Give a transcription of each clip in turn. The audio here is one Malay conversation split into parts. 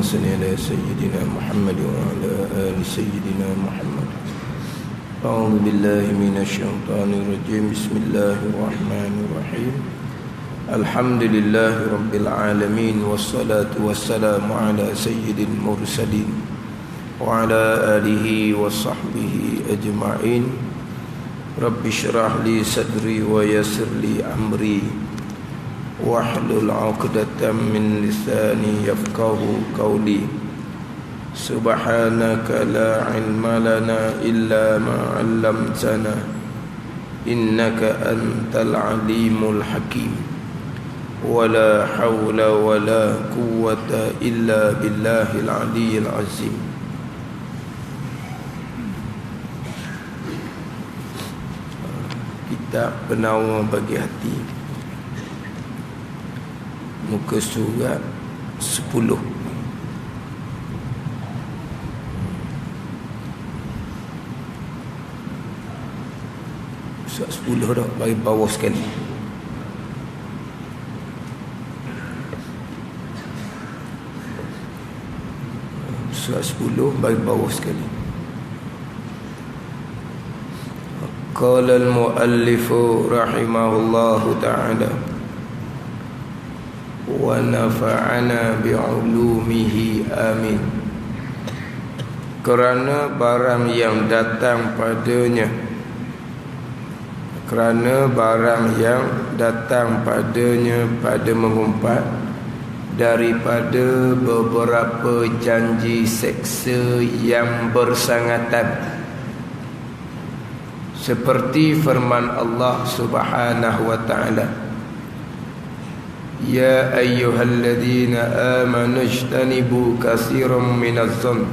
اللهم صل على سيدنا محمد وعلى آل سيدنا محمد. أعوذ بالله من الشيطان الرجيم. بسم الله الرحمن الرحيم. الحمد لله رب العالمين، والصلاة والسلام على سيد المرسلين وعلى آله وصحبه أجمعين. رب اشرح لي صدري ويسر لي أمري واحلل عقدة من لساني يفقهوا قولي. سبحانك لا علم لنا إلا ما علمتنا إنك أنت العليم الحكيم. ولا حول ولا قوة إلا بالله العلي العظيم. Kitab Penawar Bagi Hati, muka surat 10. Surat 10 dah, bagi bawah sekali. Surat 10 bagi bawah sekali. Qala al-muallifu rahimahullahu ta'ala wa nafa'ana bi'ulumihi amin. Kerana barang yang datang padanya, kerana barang yang datang padanya pada mengumpat daripada beberapa janji seksa yang bersangatan, seperti firman Allah Subhanahu wa ta'ala, Ya ayyuhalladzina amanu ijtanibu katsiran minadh-dhann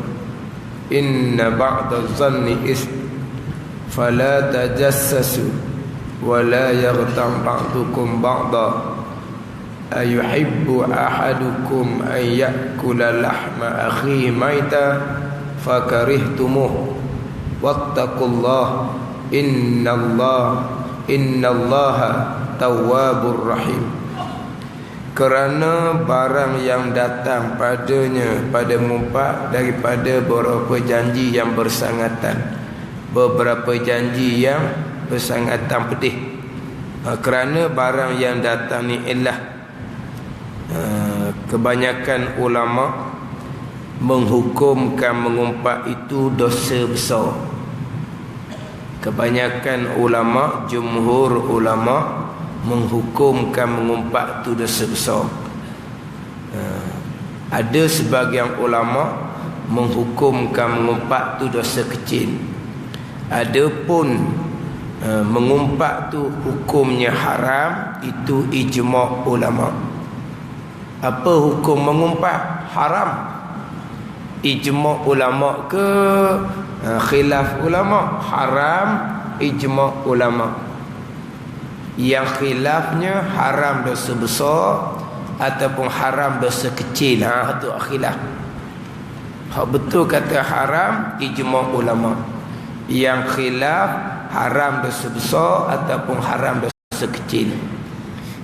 inna ba'dadh-dhanni ism fala tajassasu wa la yaghtab ba'dukum ba'da ayuhibbu ahadukum an ya'kula lahma akhihi maita fakarihtumuh wattaqullaha innallaha tawwabur rahim. Kerana barang yang datang padanya pada mumpak daripada beberapa janji yang bersangatan, beberapa janji yang bersangatan pedih. Kerana barang yang datang ni ialah kebanyakan ulama menghukumkan mengumpat itu dosa besar. Kebanyakan ulama, jumhur ulama menghukumkan mengumpat itu dosa besar. Ada sebahagian ulama menghukumkan mengumpat itu dosa kecil. Adapun mengumpat itu hukumnya haram, itu ijma' ulama. Apa hukum mengumpat? Haram. Ijma' ulama ke khilaf ulama? Haram, ijma' ulama. Yang khilafnya haram dosa besar ataupun haram dosa kecil. Itu khilaf. Hak betul kata haram, ijma' ulama. Yang khilaf haram dosa besar ataupun haram dosa kecil.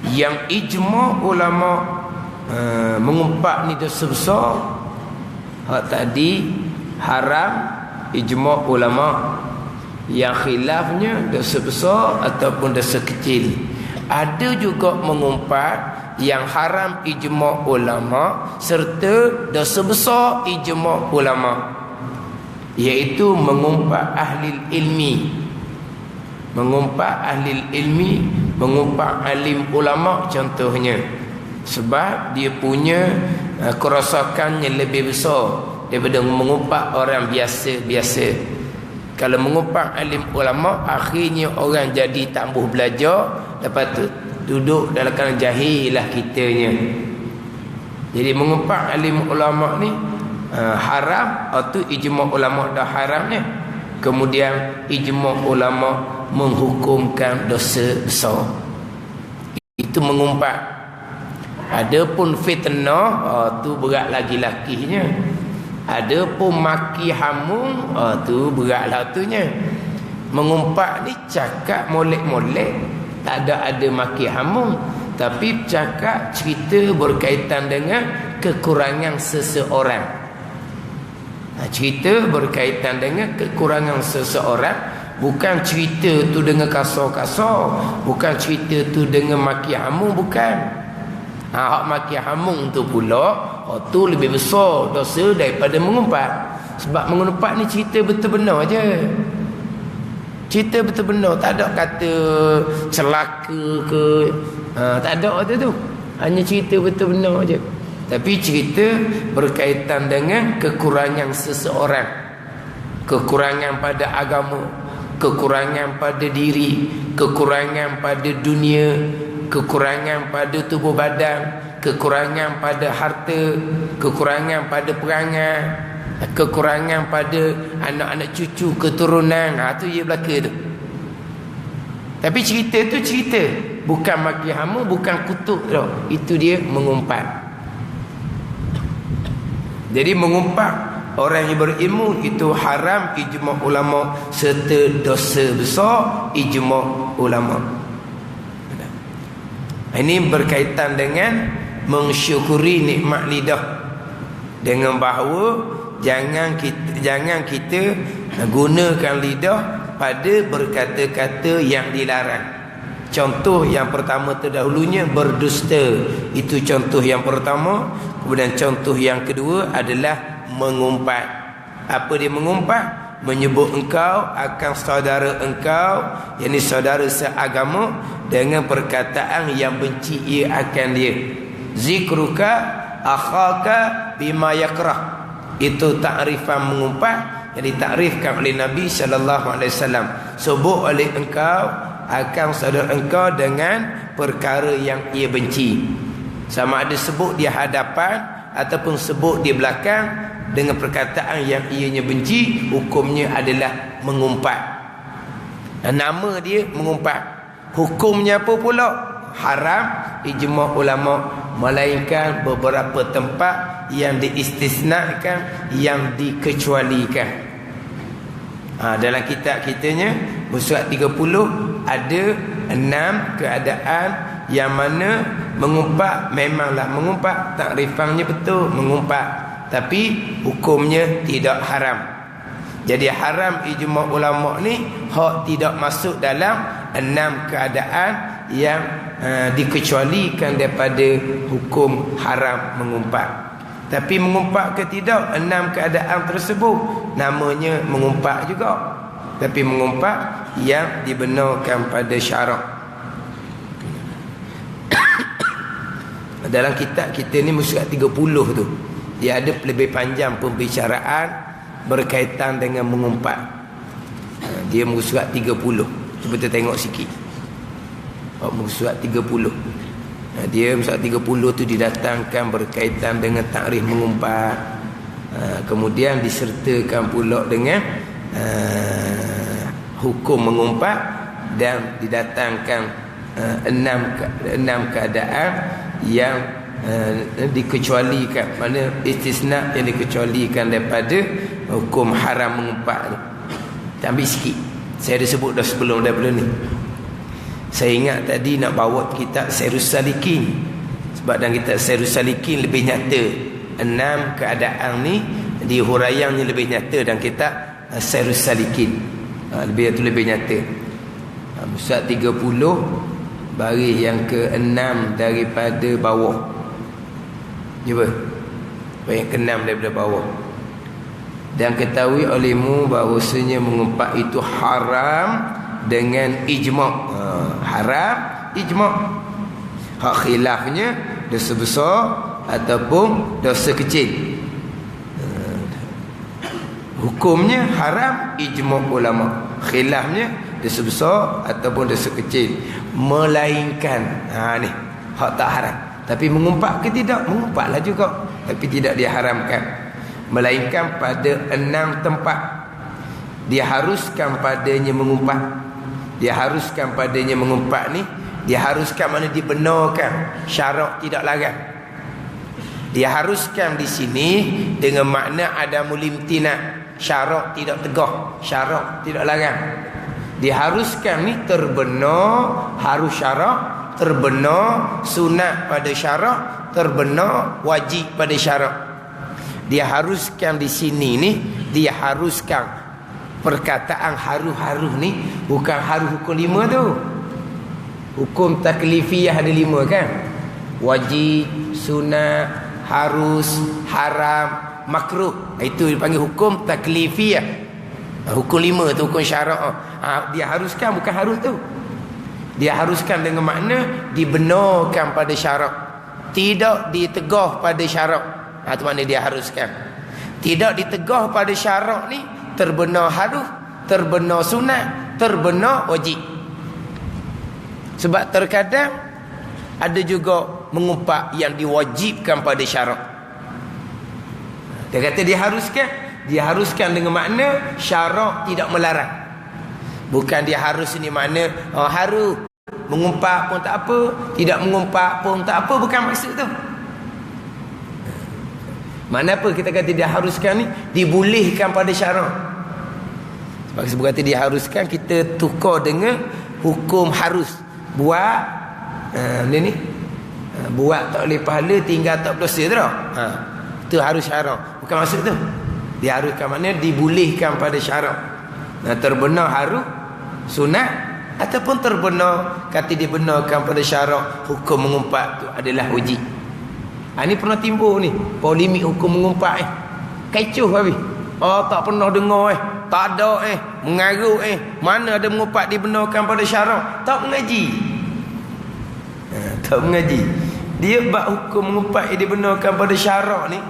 Yang ijma' ulama mengumpat ni dosa besar. Hak tadi haram, ijma' ulama. Yang khilafnya dosa besar ataupun dosa kecil. Ada juga mengumpat yang haram, ijma' ulama, serta dosa besar, ijma' ulama, iaitu mengumpat ahli ilmi. Mengumpat ahli ilmi, mengumpat alim ulama contohnya, sebab dia punya kerosakannya lebih besar daripada mengumpat orang biasa-biasa. Kalau mengumpat alim ulama, akhirnya orang jadi tak mahu belajar, lepas tu duduk dalam keadaan jahil lah kitanya. Jadi mengumpat alim ulama ni haram, atau ijma' ulama dah haramnya. Kemudian ijma' ulama menghukumkan dosa besar. Itu mengumpat. Adapun fitnah, tu berat lagi lakinya. Adapun maki hamung, tu berat lah tunya. Mengumpat ni cakap molek-molek, tak ada maki hamung, tapi cakap cerita berkaitan dengan kekurangan seseorang. Cerita berkaitan dengan kekurangan seseorang, bukan cerita tu dengan kasar-kasar, bukan cerita tu dengan maki hamung, bukan. Hak maki hamung tu pula, tu lebih besar dosa daripada mengumpat. Sebab mengumpat ni cerita betul benar je. Cerita betul benar, tak ada kata celaka ke, tak ada tu. Hanya cerita betul benar je. Tapi cerita berkaitan dengan kekurangan seseorang, kekurangan pada agama, kekurangan pada diri, kekurangan pada dunia, kekurangan pada tubuh badan, kekurangan pada harta, kekurangan pada perangai, kekurangan pada anak-anak cucu, keturunan. Tu dia belaka tu. Tapi cerita tu cerita, bukan maki hama, bukan kutuk tau. Itu dia mengumpat. Jadi mengumpat orang yang berilmu itu haram ijma' ulama, serta dosa besar ijma' ulama. Ini berkaitan dengan mensyukuri nikmat lidah, dengan bahawa jangan kita gunakan lidah pada berkata-kata yang dilarang. Contoh yang pertama terdahulunya berdusta. Itu contoh yang pertama. Kemudian contoh yang kedua adalah mengumpat. Apa dia mengumpat? Menyebut engkau akan saudara engkau, yakni saudara seagama, dengan perkataan yang benci ia akan dia. Zikruka akhaka bima yakrah. Itu takrifan mengumpat yang ditarifkan oleh Nabi sallallahu alaihi wasallam. Sebut oleh engkau akan saudara engkau dengan perkara yang ia benci. Sama ada sebut di hadapan ataupun sebut di belakang dengan perkataan yang ianya benci, hukumnya adalah mengumpat. Dan nama dia mengumpat. Hukumnya apa pula? Haram ijma' ulama, melainkan beberapa tempat yang diistisnakan, yang dikecualikan. Dalam kitab kitanya Surat 30 ada 6 keadaan yang mana mengumpat memanglah mengumpat, takrifannya betul mengumpat, tapi hukumnya tidak haram. Jadi haram ijma' ulama ni hak tidak masuk dalam 6 keadaan yang dikecualikan daripada hukum haram mengumpat. Tapi mengumpat ke tidak, 6 keadaan tersebut namanya mengumpat juga. Tapi mengumpat yang dibenarkan pada syarak. Dalam kitab kita ni Surat 30 tu, dia ada lebih panjang pembicaraan berkaitan dengan mengumpat. Dia Surat 30. Cuba kita tengok sikit. Surat 30. Dia Surat 30 tu didatangkan berkaitan dengan takrif mengumpat. Kemudian disertakan pula dengan hukum mengumpat, dan didatangkan 6 keadaan yang dikecualikan, mana istisna yang dikecualikan daripada hukum haram mengumpat tu. Ambil sikit, saya ada sebut dah sebelum daripada ni. Saya ingat tadi nak bawa kitab Sairus Salikin, sebab dalam kitab Sairus Salikin lebih nyata 6 keadaan ni, di huraiannya lebih nyata dan kitab Sairus Salikin lebih nyata. Surat 30 baris yang ke-6 daripada bawah. Cuba baris yang ke-6 daripada bawah. Dan ketahui olehmu bahawasanya mengumpat itu haram dengan ijma'. Haram ijma'. Hak khilafnya dosa besar ataupun dosa kecil. Hukumnya haram ijma' ulama. Khilafnya dosa besar ataupun dosa kecil. Melainkan ni hak tak haram. Tapi mengumpat ke tidak? Mengumpatlah juga, tapi tidak diharamkan. Melainkan pada 6 tempat diharuskan padanya mengumpat. Diharuskan padanya mengumpat ni, diharuskan mana dibenarkan, syarak tidak larang. Diharuskan di sini dengan makna adamul imtina', syarak tidak tegah, syarak tidak larang. Diharuskan ni terbenar, harus syarak, terbenar sunat pada syarak, terbenar wajib pada syarak. Dia haruskan di sini ni, dia haruskan perkataan haru-haru ni bukan haru hukum 5 tu. Hukum taklifiyah ada 5 kan? Wajib, sunat, harus, haram, makruh. Itu dipanggil hukum taklifiyah. Hukum 5 tu hukum syarak. Dia haruskan bukan harus tu. Dia haruskan dengan makna dibenarkan pada syarak, tidak ditegah pada syarak. Itu makna dia haruskan. Tidak ditegah pada syarak ni terbenar harus, terbenar sunat, terbenar wajib. Sebab terkadang ada juga mengumpat yang diwajibkan pada syarak. Dia kata dia haruskan dengan makna syarak tidak melarang. Bukan dia harus ni makna harus mengumpat pun tak apa, tidak mengumpat pun tak apa, bukan maksud tu. Mana apa kita kata dia haruskan ni dibolehkan pada syarak. Sebab kata dia haruskan, kita tukar dengan hukum harus. Buat ni buat tak boleh pahala, tinggal tak berdosa tu dah. Itu harus syarak. Bukan maksud tu. Dia haruskan makna dibolehkan pada syarak. Terbenar harus, sunat, ataupun terbenar kata dibenarkan pada syarak, hukum mengumpat tu adalah wajib. Ini pernah timbul ni polemik hukum mengumpat kecoh habis. Tak pernah dengar tak ada mengarut mana ada mengumpat dibenarkan pada syarak. Tak mengaji. Tak mengaji. Dia bab hukum mengumpat dibenarkan pada syarak ni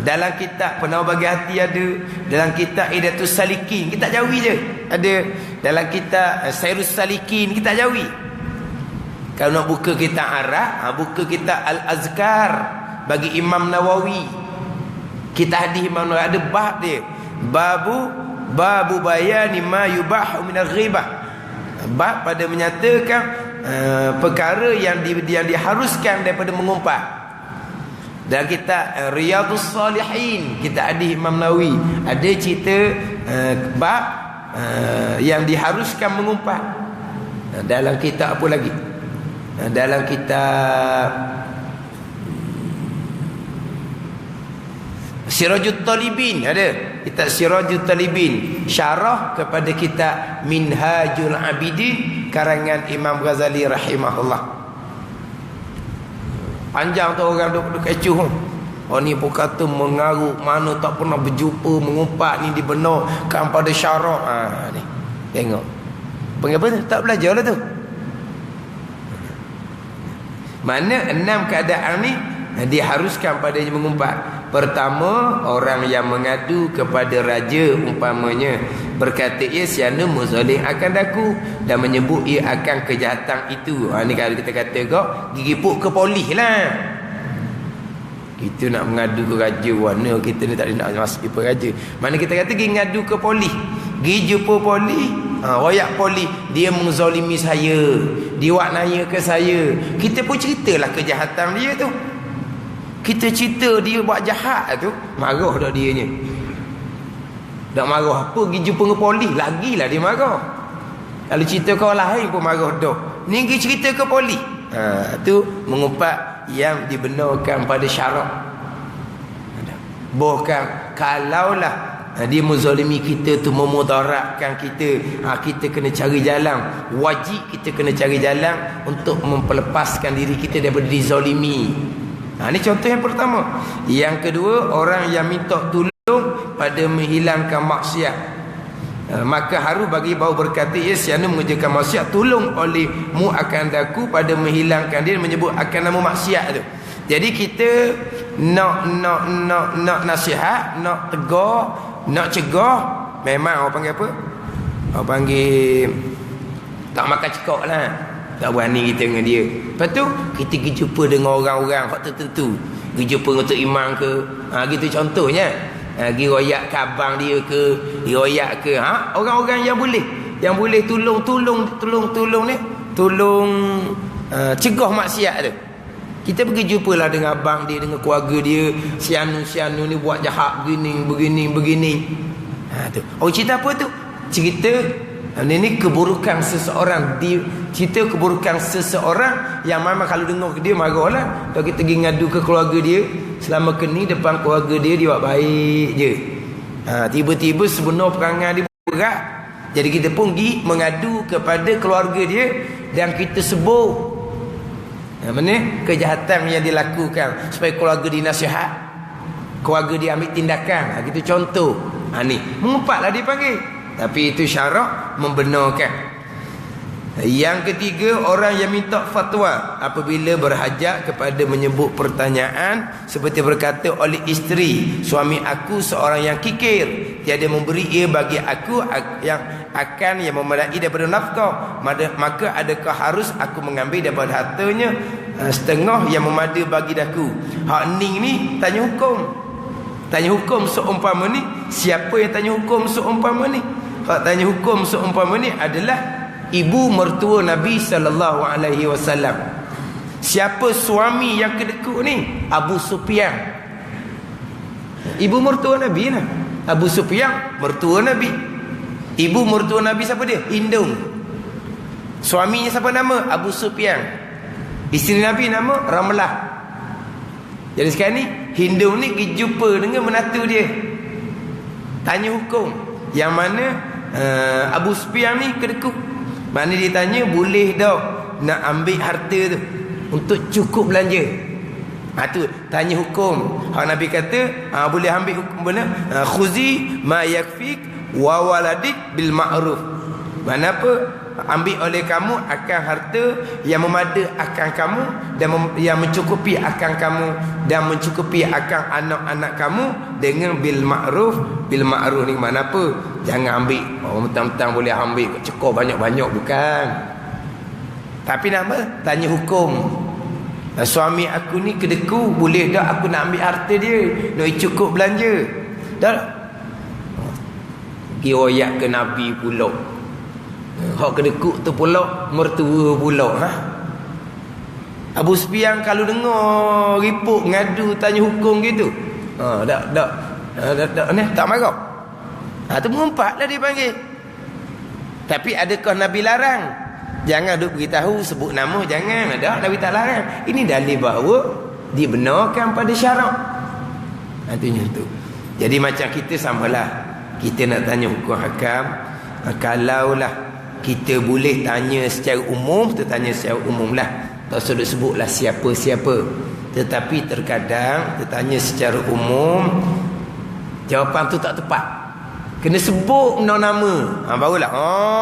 dalam kitab Penawar Bagi Hati ada, dalam kitab Idatus Salikin kita jawi je ada, dalam kitab Sairus Salikin kita jawi. Kalau nak buka kitab Arah, buka kitab Al-Azkar bagi Imam Nawawi. Kitab hadis Imam Nawawi ada bab dia, babu bayani ma yubahu minal ghibah. Bab pada menyatakan perkara yang diharuskan daripada mengumpat. Dalam kitab Riyadhus Salihin, kitab hadis Imam Nawawi ada cerita bab yang diharuskan mengumpat. Dalam kitab apa lagi? Dalam kitab Sirajut Talibin ada, kitab Sirajut Talibin, syarah kepada kitab Minhajul Abidin karangan Imam Ghazali rahimahullah. Panjang tu orang duk kecoh. Ni pun kata mengarut, mana tak pernah berjumpa mengumpat ni dibenarkan pada syarak. Ni tengok. Mengapa tak belajar lah tu. Mana 6 keadaan ni diharuskan padanya mengumpat. Pertama, orang yang mengadu kepada raja umpamanya berkata ia siana muzalim akan daku dan menyebut ia akan kejahatan itu. Ni kalau kita kata kau gigi puk ke polis lah. Kita nak mengadu ke raja, warna kita ni tak ada nak masuk ke raja. Mana kita kata pergi ngadu ke polis, pergi jumpa polis, wayak polis dia menzalimi saya, dia buat naya ke saya, kita pun ceritalah kejahatan dia tu. Kita cerita dia buat jahat tu, marah dah dianya. Tak marah apa, pergi jumpa dengan polis lagilah dia marah. Kalau cerita kau lain pun marah dah. Ni pergi cerita ke polis. Tu mengumpat yang dibenarkan pada syarak. Bukan kalaulah dia menzalimi kita tu, memudaratkan kita, kita kena cari jalan. Wajib kita kena cari jalan untuk memperlepaskan diri kita daripada dizalimi. Ini contoh yang pertama. Yang kedua, orang yang minta tolong pada menghilangkan maksiat, maka harus bagi bau berkata ia siana mengerjakan maksiat, tolong olehmu akan daku pada menghilangkan dia, menyebut akan nama maksiat tu. Jadi kita nak nasihat, nak tegur, nak cegah, memang orang panggil apa? Orang panggil tak makan cekak lah. Tak berani kita dengan dia. Lepas tu kita pergi jumpa dengan orang-orang hak tertentu, pergi jumpa dengan Tok Imam ke, gitu contohnya. Pergi royak ke abang dia ke, royak ke orang-orang yang boleh tolong ni, tolong cegah maksiat tu. Kita pergi jumpalah dengan abang dia, dengan keluarga dia, sianu ni buat jahat begini. Tu. Oh, cerita apa tu? Cerita Ini keburukan seseorang. Cerita keburukan seseorang yang memang kalau dengar dia marahlah. Kalau kita pergi ngadu ke keluarga dia, selama keni depan keluarga dia buat baik je. Tiba-tiba sebenar perangai dia berat. Jadi kita pun pergi mengadu kepada keluarga dia dan kita sebut mana kejahatan yang dilakukan supaya keluarga dinasihat, keluarga dia ambil tindakan. Kita contoh. Ni mengumpatlah dia panggil. Tapi itu syarak membenarkan. Yang ketiga, orang yang minta fatwa apabila berhajat kepada menyebut pertanyaan seperti berkata oleh isteri, suami aku seorang yang kikir, tiada memberi ia bagi aku yang akan yang memadai daripada nafkah, maka adakah harus aku mengambil daripada hartanya setengah yang memadai bagi daku. Hak ni tanya hukum. Tanya hukum seumpama ni, siapa yang tanya hukum seumpama ni? Hak tanya hukum seumpama ni adalah ibu mertua Nabi sallallahu alaihi wasallam. Siapa suami yang kedekut ni? Abu Sufyan. Ibu mertua Nabi lah. Abu Sufyan mertua Nabi. Ibu mertua Nabi siapa dia? Hindung. Suaminya siapa nama? Abu Sufyan. Isteri Nabi nama Ramlah. Jadi sekarang ni Hindung ni pergi jumpa dengan menantu dia, tanya hukum. Yang mana Abu Sufyan ni kedekut. Mana dia tanya, boleh tak nak ambil harta tu untuk cukup belanja? Tu tanya hukum. Hak Nabi kata boleh ambil hukum benar. Khuzi ma yakfik wa waladik bil ma'ruf. Mana apa? Ambil oleh kamu akan harta yang memada akan kamu dan yang mencukupi akan kamu dan mencukupi akan anak-anak kamu dengan bil ma'ruf. Bil ma'ruf ni mana apa? Jangan ambil mentang-mentang boleh ambil cekor banyak-banyak, bukan. Tapi nama tanya hukum. Suami aku ni kedeku, boleh tak aku nak ambil harta dia nak cukup belanja? Dah pergi royak ke Nabi pula. Hak kedekut tu pula mertua pula. Abu Sufyan kalau dengar report ngadu tanya hukum gitu, tak marah. Tu mengumpatlah dia panggil. Tapi adakah Nabi larang? Jangan duk beritahu sebut nama, jangan. Ada Nabi tak larang. Ini dalil bahawa dibenarkan pada syarak. Artinya tu. Jadi macam kita samalah. Kita nak tanya hukum hakam, kalaulah kita boleh tanya secara umum, kita tanya secara umum lah. Tak usah sebutlah siapa-siapa. Tetapi terkadang kita tanya secara umum, jawapan tu tak tepat. Kena sebut nama. Barulah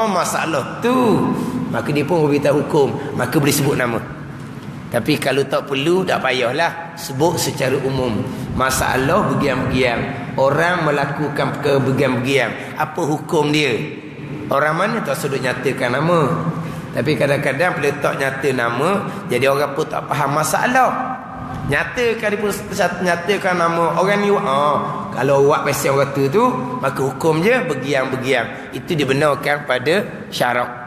masalah tu. Maka dia pun beritahu hukum, maka boleh sebut nama. Tapi kalau tak perlu, tak payahlah sebut secara umum. Masalah begiang-begiang, orang melakukan perkara begiang-begiang, apa hukum dia? Orang mana tak sudut nyatakan nama. Tapi kadang-kadang bila tak nyata nama, jadi orang pun tak faham masalah. Nyatakan dia pun nyatakan nama orang ni. Kalau awak pasal orang tu, maka hukum je begiang-begiang. Itu dibenarkan pada syarak.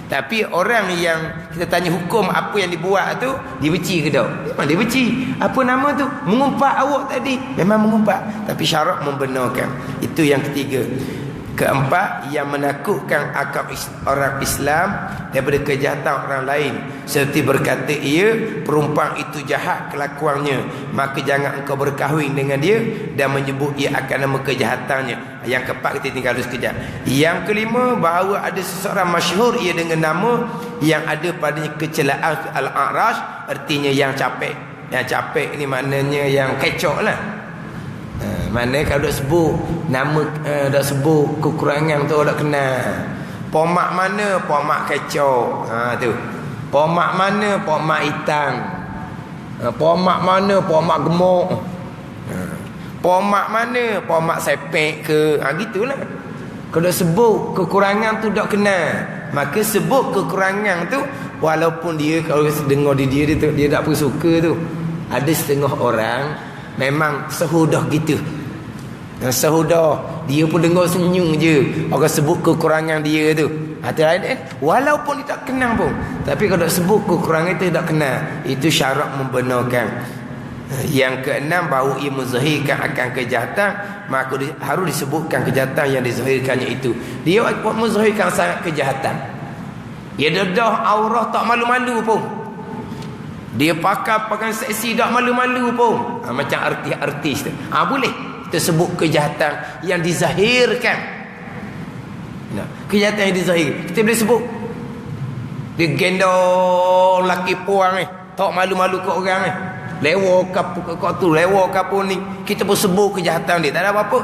Tapi orang yang kita tanya hukum apa yang dibuat tu, dia benci ke tak? Memang dia benci. Apa nama tu? Mengumpat awak tadi. Memang mengumpat. Tapi syarak membenarkan. Itu yang ketiga. Keempat, yang menakutkan akal orang Islam daripada kejahatan orang lain, seperti berkata ia perempuan itu jahat kelakuannya, maka jangan engkau berkahwin dengan dia dan menyebut ia akan nama kejahatannya. Yang keempat, kita tinggal sekejap. Yang kelima, bahawa ada seseorang masyhur ia dengan nama yang ada padanya kecelaan al-a'rash, artinya yang capek. Yang capek ni maknanya yang kecoh lah. Mana kalau dah sebut nama, dah sebut kekurangan tu dah kenal. Pomak mana? Pomak kacau. Tu. Pomak mana? Pomak hitam. Pomak mana? Pomak gemuk. Pomak mana? Pomak sepek ke? Gitulah. Kalau sebut kekurangan tu dah kenal, maka sebut kekurangan tu, walaupun dia kalau dengar dia tak pun suka tu. Ada setengah orang memang sehudah gitu. Sehudah dia pun dengar senyum je orang sebut kekurangan dia tu. Walaupun dia tak kenal pun, tapi kalau sebut kekurangan itu tak kenal, itu syarat membenarkan. Yang keenam, bahawa ia menzahirkan akan kejahatan, maka harus disebutkan kejahatan yang dizahirkannya itu. Dia menzahirkan sangat kejahatan. Dia dedah aurah tak malu-malu pun. Dia pakaian seksi tak malu-malu pun. Macam artis-artis tu. Boleh kita sebut kejahatan yang dizahirkan. Kejahatan yang dizahirkan kita boleh sebut. Dia gendong laki puang tak malu-malu kat orang lewa kat tu, lewa kat pun ni, kita pun sebut kejahatan dia, tak ada apa-apa.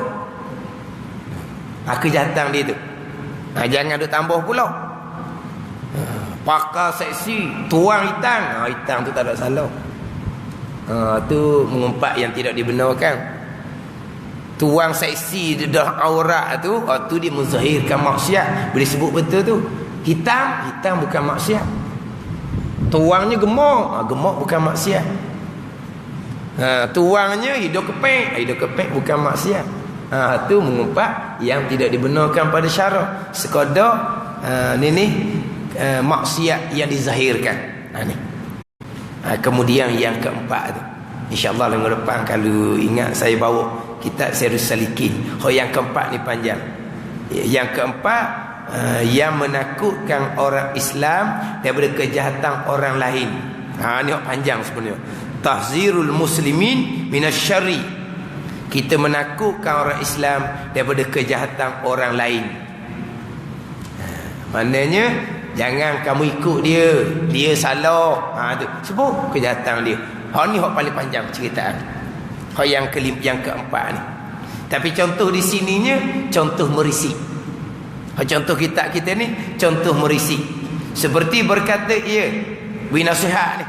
Kejahatan dia tu. Jangan duk tambah pula. Pakar seksi, tuang hitam. Hitam tu tak ada salah. Tu mengumpat yang tidak dibenarkan. Tuang seksi dah aurat tu, tu dia menzahirkan maksiat. Boleh sebut betul tu. Hitam bukan maksiat. Tuangnya gemuk, gemuk bukan maksiat. Tuangnya hidung kepek bukan maksiat. Tu mengumpat yang tidak dibenarkan pada syarak. Sekadar maksiat yang dizahirkan. Ni. Kemudian yang keempat tu, InsyaAllah minggu depan kalau ingat saya bawa kitab Sirrus Salikin. Yang keempat ni panjang. Yang keempat, yang menakutkan orang Islam daripada kejahatan orang lain. Ni panjang sebenarnya. Tahzirul muslimin minasyarri. Kita menakutkan orang Islam daripada kejahatan orang lain. Maknanya jangan kamu ikut dia salah. Tu sebut kejahatan dia. Ni paling panjang ceritaan. Yang keempat ni. Tapi contoh di sininya contoh merisik. Contoh kitab kita ni contoh merisik. Seperti berkata ia binasihat ni,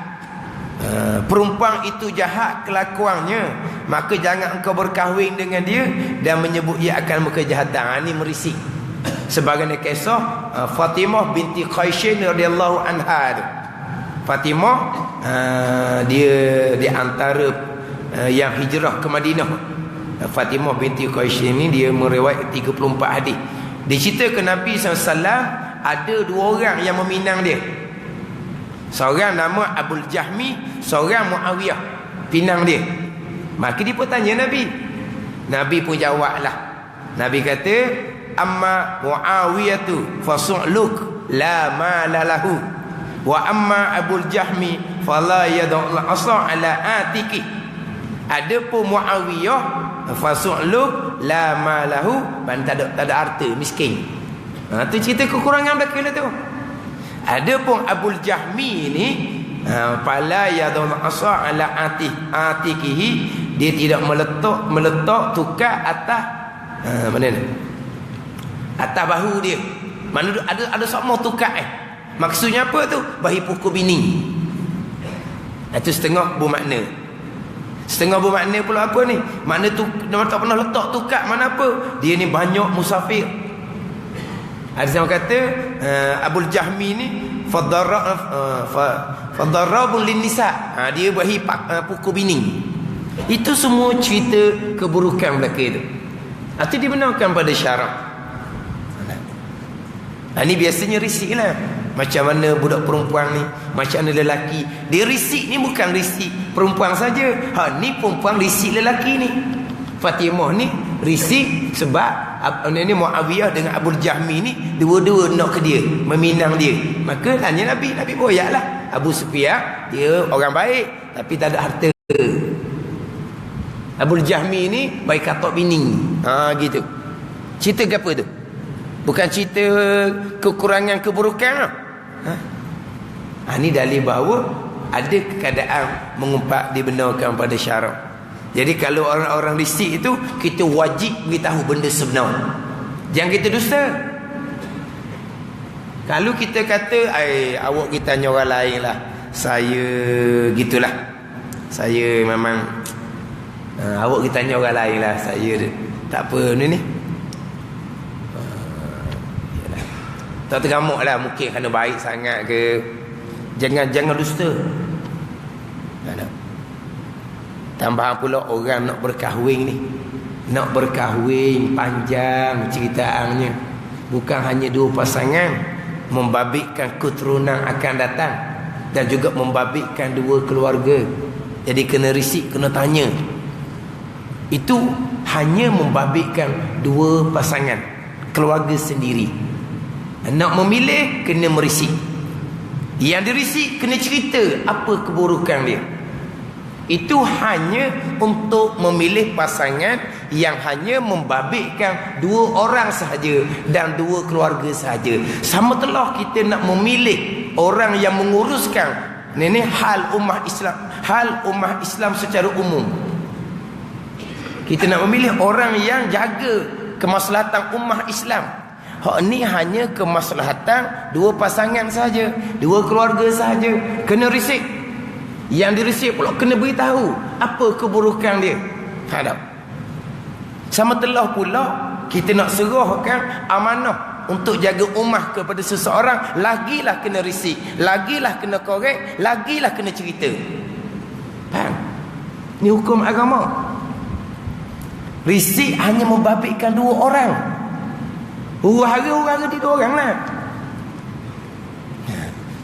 perempuan itu jahat kelakuannya, maka jangan engkau berkahwin dengan dia dan menyebut ia akan berkejahatan. Ini merisik. Sebagaimana kisah Fatimah binti Qaisin radhiyallahu anha tu. Fatimah dia di antara yang hijrah ke Madinah. Fatimah binti Qaisin ni dia meriwayat 34 hadis. Diceritakan Nabi SAW ada dua orang yang meminang dia. Seorang nama Abul Jahmi, seorang Muawiyah, pinang dia. Maka dia pun tanya Nabi. Nabi pun jawablah. Nabi kata, amma Muawiyatu fasu'luk la mala lahu, wa amma Abul Jahmi fala yad'ul asa ala atiki. Adapun Muawiyah fasu'luk la malahu, tak ada harta, miskin. Tu cerita kekurangan belakang tu. Adapun Abul Jahmi ni fala yad'ul asa ala atikihi, dia tidak meletak tukar atas mana ni? Atas bahu dia. Mana ada sama tukar Maksudnya apa tu? Bahi pukul bini. Itu setengah bermakna. Setengah bermakna pula apa ni? Makna tu tak pernah letak tukar. Mana apa? Dia ni banyak musafir. Ada yang kata Abul Jahmi ni fadarrabun lin nisa. Dia bahi pukul bini. Itu semua cerita keburukan belaka tu. Itu dibenarkan pada syarak. Ini biasanya risik lah. Macam mana budak perempuan ni, macam mana lelaki. Dia risik ni bukan risik perempuan saja. Ni perempuan risik lelaki ni. Fatimah ni risik sebab ni Muawiyah dengan Abul Jahmi ni dua-dua nak ke dia, meminang dia. Maka tanya Nabi boyaklah. Abu Sufyan dia orang baik tapi tak ada harta. Abul Jahmi ni baik katok bini. Gitu. Cerita ke apa tu? Bukan cerita kekurangan keburukan. Ini dalil bahawa ada keadaan mengumpat dibenarkan pada syarak. Jadi kalau orang-orang risik itu, kita wajib beritahu benda sebenar. Jangan kita dusta. Kalau kita kata, awak kita tanya orang lain lah, saya gitulah, saya memang awak kita tanya orang lain lah, saya tak apa ni tak tergamuk lah, mungkin kerana baik sangat ke. Jangan dusta. Tambahan pula orang nak berkahwin ni, nak berkahwin panjang ceritaannya. Bukan hanya dua pasangan, membabitkan keturunan akan datang dan juga membabitkan dua keluarga. Jadi kena risik, kena tanya. Itu hanya membabitkan dua pasangan, keluarga sendiri. Nak memilih, kena merisik. Yang dirisik, kena cerita apa keburukan dia. Itu hanya untuk memilih pasangan yang hanya membabitkan dua orang sahaja dan dua keluarga sahaja. Sama telah kita nak memilih orang yang menguruskan ini hal ummah Islam, hal ummah Islam secara umum. Kita nak memilih orang yang jaga kemaslahatan ummah Islam. Hak ni hanya kemaslahatan dua pasangan sahaja, dua keluarga sahaja. Kena risik. Yang dirisik pula kena beritahu apa keburukan dia. Hadap. Sama telah pula kita nak serahkan amanah untuk jaga ummah kepada seseorang, lagilah kena risik, lagilah kena korek, lagilah kena cerita. Faham? Ini hukum agama. Risik hanya membabitkan dua orang. Huru-hara di dua orang lah.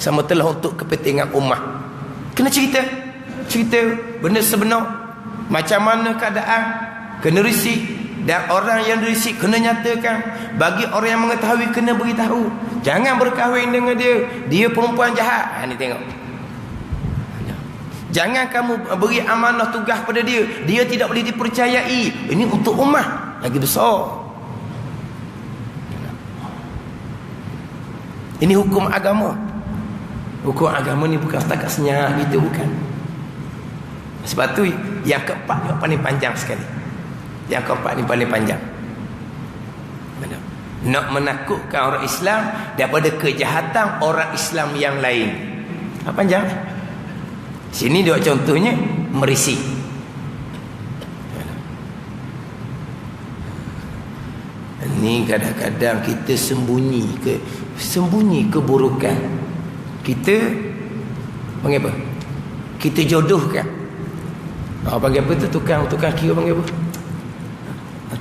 Sama telah untuk kepentingan ummah. Kena cerita benda sebenar, macam mana keadaan, kena risik. Dan orang yang risik kena nyatakan. Bagi orang yang mengetahui, kena beritahu. Jangan berkahwin dengan dia perempuan jahat. Ni tengok, jangan kamu beri amanah tugas pada dia tidak boleh dipercayai. Ini untuk ummah lagi besar. Ini hukum agama. Hukum agama ni bukan setakat senyap gitu, bukan. Sebab tu yang keempat yang paling panjang sekali. Yang keempat ni paling panjang. Nak menakutkan orang Islam daripada kejahatan orang Islam yang lain. Apa panjang? Sini dia contohnya merisik. Ni kadang-kadang kita sembunyi keburukan. Kita panggil apa? Kita jodohkan. Panggil apa tu? Tukang kira panggil apa?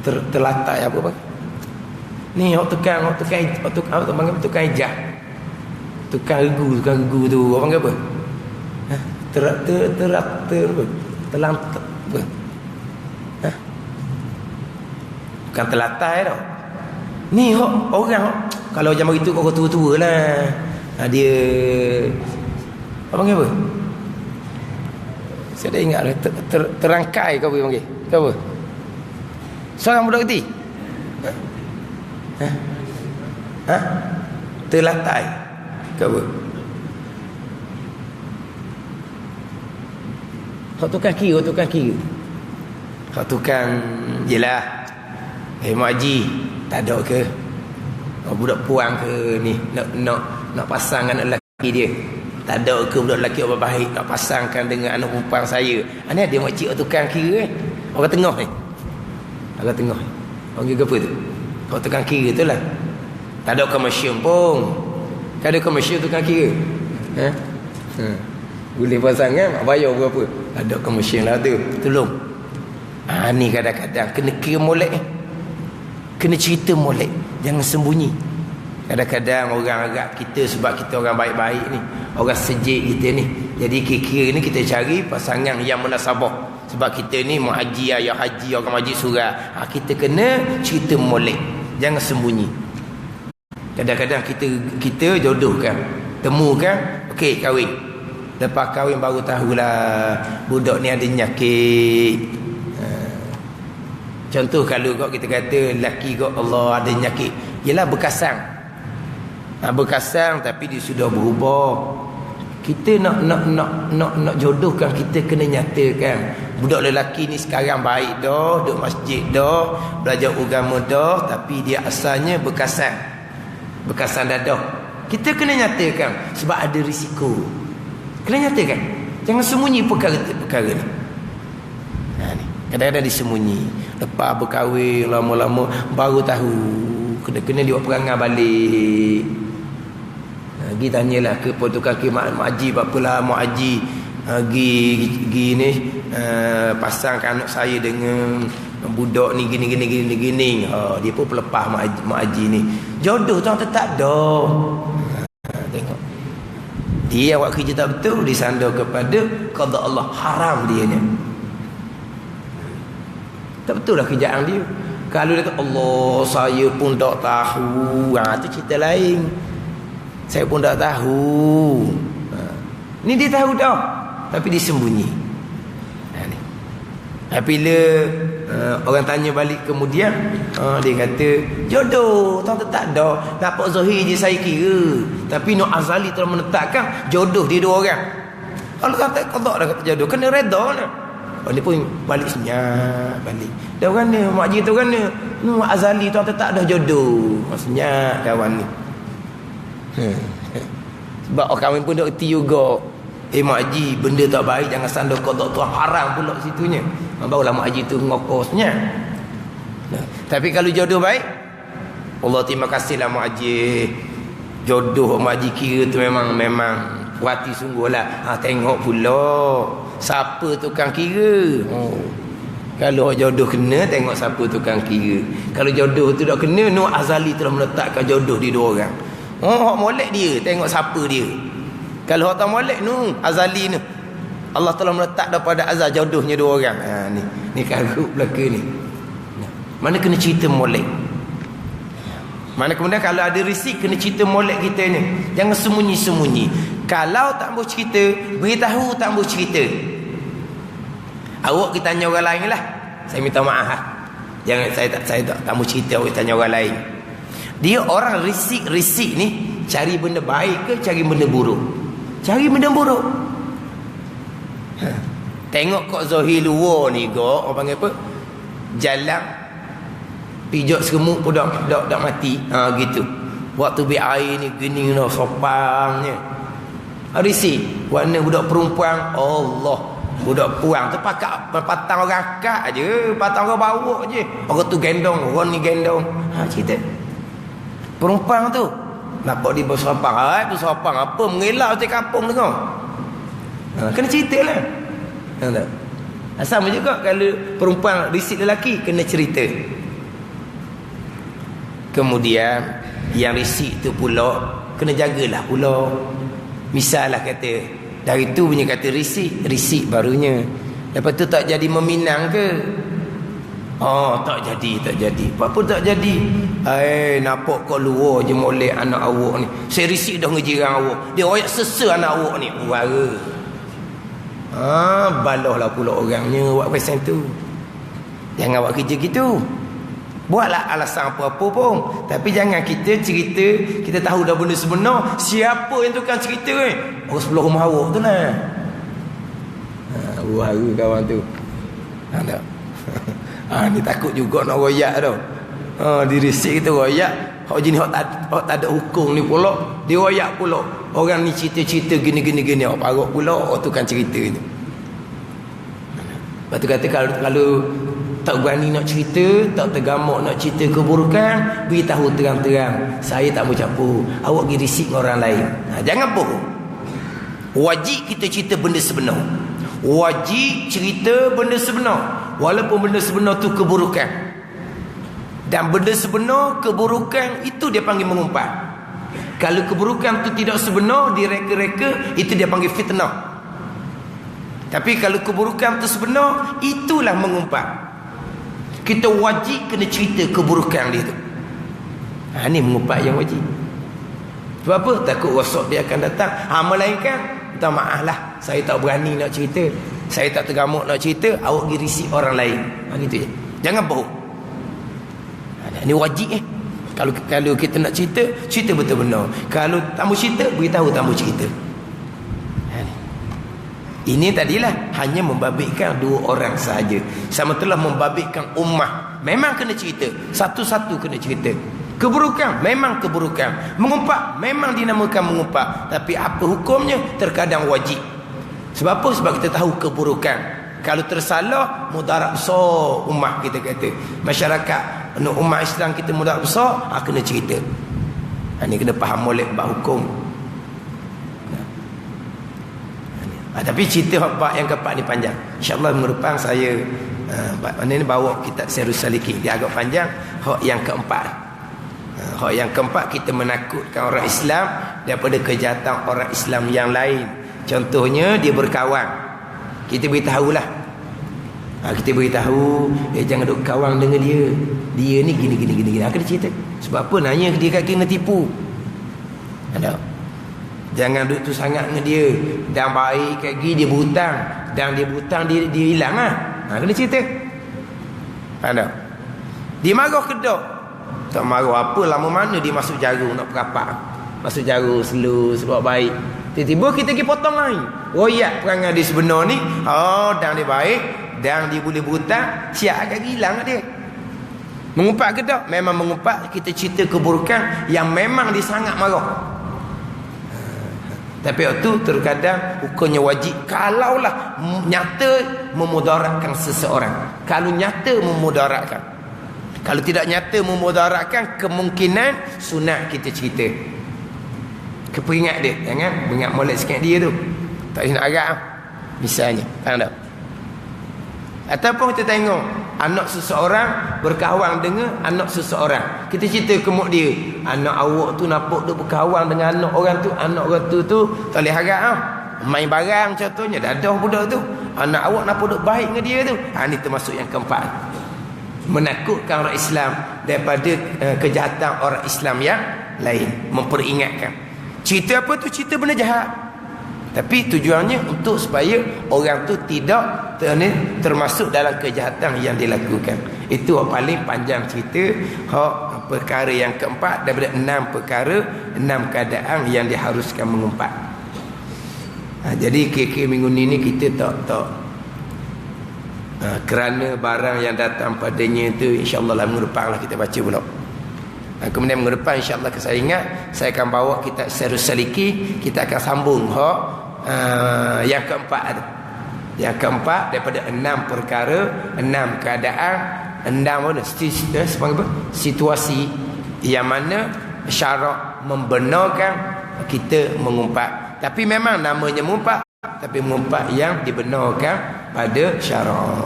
Terlatai apa bang? Ni tukang panggil tukang ijah. Tukang regu tu orang panggil apa? Terlantar apa? Bukan telatai tau. Ni orang kalau zaman itu orang tua-tua lah. Dia apa panggil apa? Saya dah ingat lah. Terangkai kau panggil. Kau apa? Seorang budak kecil. Terlatai. Kau apa? Kau tukang kira. Kau tukang yelah. Mak Haji, tak ada ke? Kau budak puang ke ni? Nak pasang anak lelaki dia. Tak ada ke budak lelaki orang baik nak pasangkan dengan anak perempuan saya? Ini ada makcik tukang kira orang tengah ni. Orang tengah. Orang kira apa tu? Orang tukang kira tu lah. Tak ada komersial pun. Tak ada komersial tukang kira. Boleh pasangan, bayar berapa? Ada komersial lah tu. Tolong. Ni kadang-kadang kena kira molek. Kena cerita molek. Jangan sembunyi. Kadang-kadang orang agak kita, sebab kita orang baik-baik ni, orang sejik kita ni, jadi kira-kira ni kita cari pasangan yang munasabah. Sebab kita ni mak haji, ayah haji, orang haji surah. Kita kena cerita molek. Jangan sembunyi. Kadang-kadang kita jodohkan, temukan, okey kahwin. Lepas kahwin baru tahulah budak ni ada nyakit. Contoh kalau kita kata lelaki Allah ada nyakit, ialah berkasang. Berkasang tapi dia sudah berubah. Kita nak jodohkan, kita kena nyatakan budak lelaki ni sekarang baik dah, duduk masjid dah, belajar agama dah, tapi dia asalnya berkasang dadah. Kita kena nyatakan sebab ada risiko. Kena nyatakan. Jangan sembunyi perkara ni. Ni kadang-kadang disembunyi. Lepas berkahwin lama-lama baru tahu, kena dia buat perangai balik. Pergi tanyalah ke tukang ke mak haji, berapa lama haji pergi ni pasangkan anak saya dengan budak ni gini. Dia pun pelepah mak haji ni. Jodoh tu tetap dah. Tengok. Dia yang buat kerja tak betul, disandar kepada qada Allah, haram dia ni. Tak betul lah kerjaan dia. Kalau dia kata Allah saya pun tak tahu, tu cerita lain. Saya pun tak tahu. Ni dia tahu dah, tapi dia sembunyi. Bila orang tanya balik kemudian, dia kata jodoh tak dah. Dapat zahir je saya kira, tapi Nur Azali telah menetapkan jodoh dia dua orang. Kalau tak qada dah kata jodoh, kena redha lah. Dia pun balik senyap balik. Dah kan ni mak haji tu kan ni Nur Azali tu tak dah jodoh. Maksudnya kawan ni. Sebab orang kahwin pun dah erti juga. Mak haji benda tak baik jangan sandar qada tu, haram pula situnya. Barulah mak haji tu ngokosnya. Tapi kalau jodoh baik, Allah terima kasihlah mak haji. Jodoh mak haji kira tu memang puati sungguhlah. Tengok pula siapa tukang kira. Kalau jodoh kena, tengok siapa tukang kira. Kalau jodoh tu tak kena, Nur Azali telah meletakkan jodoh di dua orang. Hak molek dia, tengok siapa dia. Kalau hak tak molek Nur Azali ni, Allah telah meletak daripada azal jodohnya dua orang. Ni karut belaka ni. Mana kena cerita molek. Mana kemudian kalau ada risik kena cerita molek kita ni. Jangan sembunyi-sembunyi. Kalau tak mau cerita, beritahu tak mau cerita. Awak kita tanya orang lain lah. Saya minta maaf lah. Jangan saya tak mau cerita, awak tanya orang lain. Dia orang risik-risik ni cari benda baik ke cari benda buruk? Cari benda buruk. Tengok kok zahir luar ni kok, orang panggil apa? Jalan pijak semut pun dak mati. Gitu. Waktu bi air ni gini no sopangnya. Risik. Warna budak perempuan, Allah. Budak puang tu patang orang akak je, patang orang bawa je. Orang tu gendong, orang ni gendong. Cerita. Perempuan tu nampak dia bersopang. Bersopang apa? Mengelak di kampung tengok. Kena ceritalah. Sama juga kalau perempuan risik lelaki, kena cerita. Kemudian yang risik tu pula kena jagalah pula. Misalnya kata dari tu punya kata risik barunya. Lepas tu tak jadi meminang ke? Tak jadi. Apa tak jadi? Nampak kau luar je molek anak awak ni. Saya risik dah ngejirang awak. Dia royak sesa anak awak ni. Wara. Balahlah pula orangnya buat pasal tu. Jangan buat kerja gitu. Buatlah alasan apa-apa pun, tapi jangan kita cerita kita tahu dah benda sebenar. Siapa yang tukang cerita ni? Orang sebelah rumah awak tu lah. Wahara kawan tu. Tak. Ni takut juga nak royak tau. Diri risik kita royak. Hak jenis hak tak ada hukum ni pula, dia royak pula. Orang ni cerita-cerita gini. Hak parok pula orang tukang cerita tu. Lepas tu kata kalau tak berani nak cerita, tak tergamak nak cerita keburukan, beritahu terang-terang, saya tak mau campur. Awak pergi risik dengan orang lain. Jangan bohong. Wajib kita cerita benda sebenar. Wajib cerita benda sebenar, walaupun benda sebenar tu keburukan. Dan benda sebenar, keburukan itu dia panggil mengumpat. Kalau keburukan tu tidak sebenar, direka-reka, itu dia panggil fitnah. Tapi kalau keburukan tu sebenar, itulah mengumpat. Kita wajib kena cerita keburukan dia tu. Ni mengumpat yang wajib. Sebab apa? Takut rosak dia akan datang. Melainkan minta maaf lah, saya tak berani nak cerita, saya tak tergamuk nak cerita, awak pergi risik orang lain. Gitu je. Jangan bohong. Ni wajib Kalau kita nak cerita, cerita betul-benar. Kalau tak mau cerita, beritahu tak mau cerita. Ini tadilah hanya membabitkan dua orang sahaja. Sama telah membabitkan ummah. Memang kena cerita. Satu-satu kena cerita. Keburukan, memang keburukan. Mengumpat, memang dinamakan mengumpat. Tapi apa hukumnya? Terkadang wajib. Sebab apa? Sebab kita tahu keburukan. Kalau tersalah, mudarat besar ummah kita kata. Masyarakat, ummah Islam kita mudarat besar, kena cerita. Ini kena faham molek bab hukum. Tapi cerita bab yang keempat ni panjang. InsyaAllah minggu depan saya mana ni bawa kitab Sirrus Salikin. Dia agak panjang. Hak yang keempat. Hak yang keempat, kita menakutkan orang Islam daripada kejahatan orang Islam yang lain. Contohnya dia berkawan, kita beritahulah. Kita beritahu, jangan duk kawan dengan dia. Dia ni gini. Akan dia cerita. Sebab apa? Nanya dia kat kena tipu. Ada. Jangan duk tu sangat dengan dia. Dan baik kat gini dia berhutang. Dan dia berhutang dia hilang lah. Kena cerita. Ada. Dia marah ke tak? Tak marah apa, lama mana dia masuk jarum nak perapak. Masuk jarum slow sebab baik. Tiba-tiba kita pergi potong lain. Royak perangai dia sebenar ni. Dan dia baik. Dan dia boleh berhutang. Siap akan hilang dia. Mengumpat ke tak? Memang mengumpat. Kita cerita keburukan yang memang dia sangat marah. Tapi waktu terkadang hukumnya wajib kalaulah nyata memudaratkan seseorang. Kalau nyata memudaratkan. Kalau tidak nyata memudaratkan, kemungkinan sunat kita cerita. Keperingat dia. Jangan beringat molek sikit dia tu. Tak nak agak. Misalnya. Faham tak? Ataupun kita tengok anak seseorang berkawan dengan anak seseorang. Kita cerita ke mak dia, anak awak tu nampak dia berkawan dengan anak orang tu. Anak orang tu tak boleh harap lah. Main barang contohnya, dadah budak tu. Anak awak nampak dia baik dengan dia tu. Ini termasuk yang keempat. Menakutkan orang Islam daripada kejahatan orang Islam yang lain. Memperingatkan. Cerita apa tu? Cerita benda jahat. Tapi tujuannya untuk supaya orang tu tidak termasuk dalam kejahatan yang dilakukan. Itu yang paling panjang cerita. Perkara yang keempat daripada 6 perkara, 6 keadaan yang diharuskan mengumpat. Jadi kira-kira minggu ni kita tak kerana barang yang datang padanya itu insya-Allah minggu depan lah kita baca pula. Kemudian minggu depan insya-Allah saya ingat saya akan bawa kitab Sirrus Saliki. Kita akan sambung yang keempat ada. Yang keempat daripada 6 perkara, 6 keadaan, 6 situasi yang mana syarak membenarkan kita mengumpat. Tapi memang namanya mengumpat, tapi mengumpat yang dibenarkan pada syarak.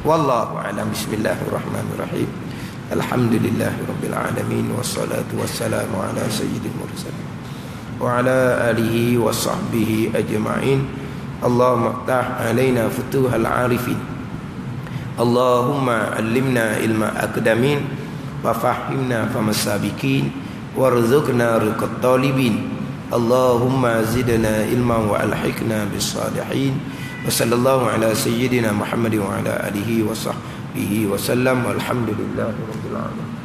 Wallahu a'lam. Bismillahirrahmanirrahim. Alhamdulillahirabbil alamin wassalatu wassalamu ala sayyidil mursalin wa ala alihi wa sahbihi ajma'in. Allahumma ftah alaina futuhal arifin. Allahumma allimna ilma aqdamin wa fahimna famasabiqin warzuqna riqat talibin. Allahumma zidna ilman wa alhiqna bis salihin. Wa sallallahu ala sayyidina Muhammad wa ala alihi wa sahbihi wa sallam. Walhamdulillahi rabbil alamin.